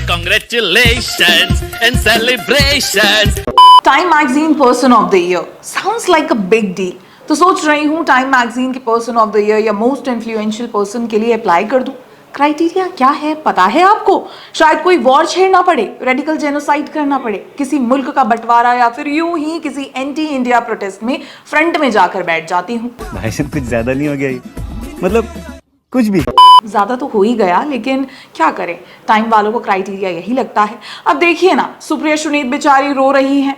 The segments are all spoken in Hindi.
congratulations and celebrations. Time magazine person of the year sounds like a big deal. तो सोच रही हूँ टाइम मैगजीन के पर्सन ऑफ द ईयर या मोस्ट इन्फ्लुएंशियल पर्सन के लिए अप्लाई कर दूं। क्राइटेरिया क्या है पता है आपको? शायद कोई वॉर छेड़ना पड़े, रेडिकल जेनोसाइड करना पड़े, किसी मुल्क का बंटवारा, या फिर यूं ही किसी एंटी इंडिया प्रोटेस्ट में फ्रंट में जाकर बैठ जाती हूँ। भाई साहब कुछ ज्यादा नहीं हो गया ये? मतलब कुछ भी ज्यादा तो हो ही गया, लेकिन क्या करें, टाइम वालों को क्राइटेरिया यही लगता है। अब देखिए ना, सुप्रिया सुनीत बेचारी रो रही हैं।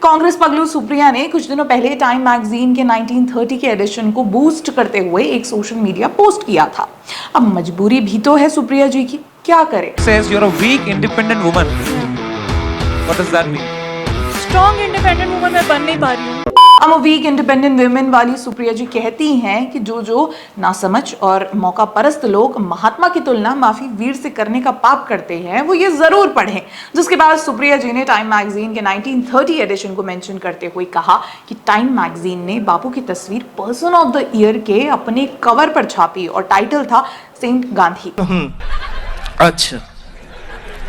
कांग्रेस पगलू सुप्रिया ने कुछ दिनों पहले टाइम मैगजीन के 1930 के एडिशन को बूस्ट करते हुए एक सोशल मीडिया पोस्ट किया था। अब मजबूरी भी तो है सुप्रिया जी की, क्या करें। Says you're a weak independent woman. What does that mean? Strong independent woman मैं बन नहीं पा रही हूँ। अब वीक इंडिपेंडेंट वुमेन वाली सुप्रिया जी कहती हैं कि जो नासमझ और मौका परस्त लोग महात्मा की तुलना माफी वीर से करने का पाप करते हैं वो ये जरूर पढ़ें। जिसके बाद सुप्रिया जी ने टाइम मैगजीन के 1930 एडिशन को मेंशन करते हुए कहा कि टाइम मैगजीन ने बापू की तस्वीर पर्सन ऑफ द ईयर के अपने कवर पर छापी और टाइटल था सेंट गांधी। अच्छा,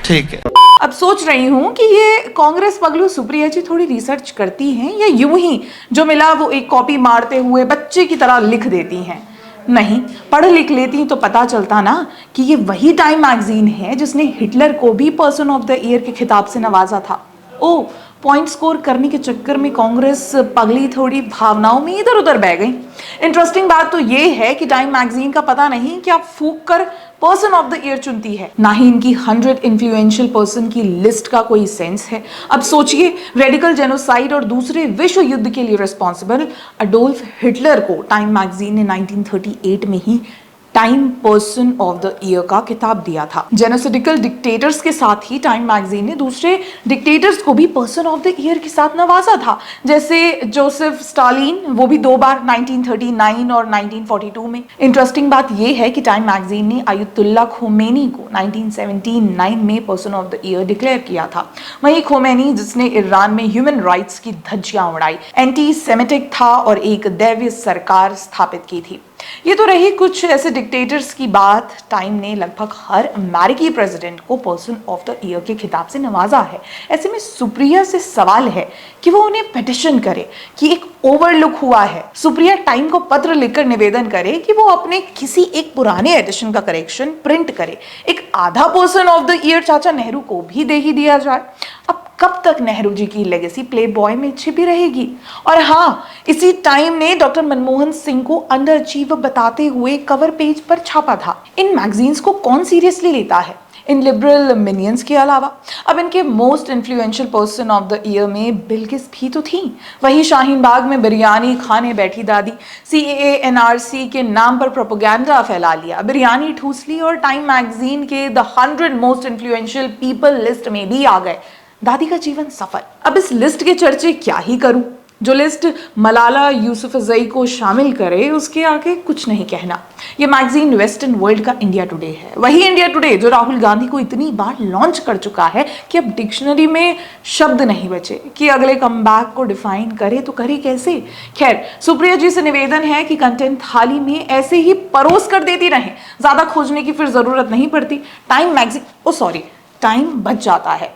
ठीक है। अब सोच रही हूँ कि ये कांग्रेस पगलू सुप्रिया जी थोड़ी रिसर्च करती हैं या यूं ही जो मिला वो एक कॉपी मारते हुए बच्चे की तरह लिख देती हैं। नहीं, पढ़ लिख लेती तो पता चलता ना कि ये वही टाइम मैगजीन है जिसने हिटलर को भी पर्सन ऑफ द ईयर के खिताब से नवाजा था। ओ, पॉइंट स्कोर करने के चक्कर में कांग्रेस पगली थोड़ी भावनाओं में इधर उधर बह गई। इंटरेस्टिंग बात तो ये है कि टाइम मैगजीन का पता नहीं क्या फूक कर पर्सन ऑफ द ईयर चुनती है, ना ही इनकी 100 इन्फ्लुएंशियल पर्सन की लिस्ट का कोई सेंस है। अब सोचिए, रेडिकल जेनोसाइड और दूसरे विश्व युद्ध के लिए रिस्पॉन्सिबल अडोल्फ हिटलर को टाइम मैगजीन ने 1938 में ही Time person of the year का खिताब दिया था। जेनोसिडिकल डिक्टेटर्स के साथ ही टाइम मैगजीन ने दूसरे डिक्टेटर्स को भी पर्सन ऑफ द ईयर के साथ नवाजा था, जैसे जोसेफ स्टालिन, वो भी 2 बार 1939 और 1942 में। इंटरेस्टिंग बात यह है कि टाइम मैगजीन ने आयतुल्ला खोमेनी को 1979 में person of the year declare किया था। वहीं खोमेनी जिसने ईरान में ह्यूमन राइट्स की धज्जियां उड़ाई, एंटी सेमेटिक था और एक दैवीय सरकार स्थापित की थी। ये तो रही कुछ ऐसे डिक्टेटर्स की बात। टाइम ने लगभग हर अमेरिकी प्रेसिडेंट को पर्सन ऑफ द ईयर के खिताब से नवाजा है। ऐसे में सुप्रिया से सवाल है कि वो उन्हें पिटिशन करे कि एक ओवरलुक हुआ है। सुप्रिया टाइम को पत्र लिखकर निवेदन करे कि वो अपने किसी एक पुराने एडिशन का करेक्शन प्रिंट करे। एक आधा पर्सन ऑफ द ईयर चाचा नेहरू को भी दे ही दिया जाए। अब कब तक नेहरू जी की लेगेसी प्ले बॉय में छिपी रहेगी? और हाँ, इसी टाइम ने डॉक्टर मनमोहन सिंह को अंडर अचीवर बताते हुए कवर पेज पर छापा था। इन मैगजीन्स को कौन सीरियसली लेता है, इन लिबरल मिनियंस के अलावा? अब इनके most influential person of the year में बिल्किस भी तो थी। वही शाहीन बाग में बिरयानी खाने बैठी दादी, CAA NRC के नाम पर प्रोपेगेंडा फैला लिया, बिरयानी ठूस ली और टाइम मैगजीन के the 100 most influential people list में भी आ गए। दादी का जीवन सफल। अब इस लिस्ट के चर्चे क्या ही करूं? जो लिस्ट मलाला यूसुफजई को शामिल करे उसके आगे कुछ नहीं कहना। ये मैगजीन वेस्टर्न वर्ल्ड का इंडिया टुडे है, वही इंडिया टुडे जो राहुल गांधी को इतनी बार लॉन्च कर चुका है कि अब डिक्शनरी में शब्द नहीं बचे कि अगले कमबैक को डिफाइन करे तो करे कैसे। खैर, सुप्रिया जी से निवेदन है कि कंटेंट थाली में ऐसे ही परोस कर देती रहें, ज्यादा खोजने की फिर जरूरत नहीं पड़ती। टाइम बच जाता है।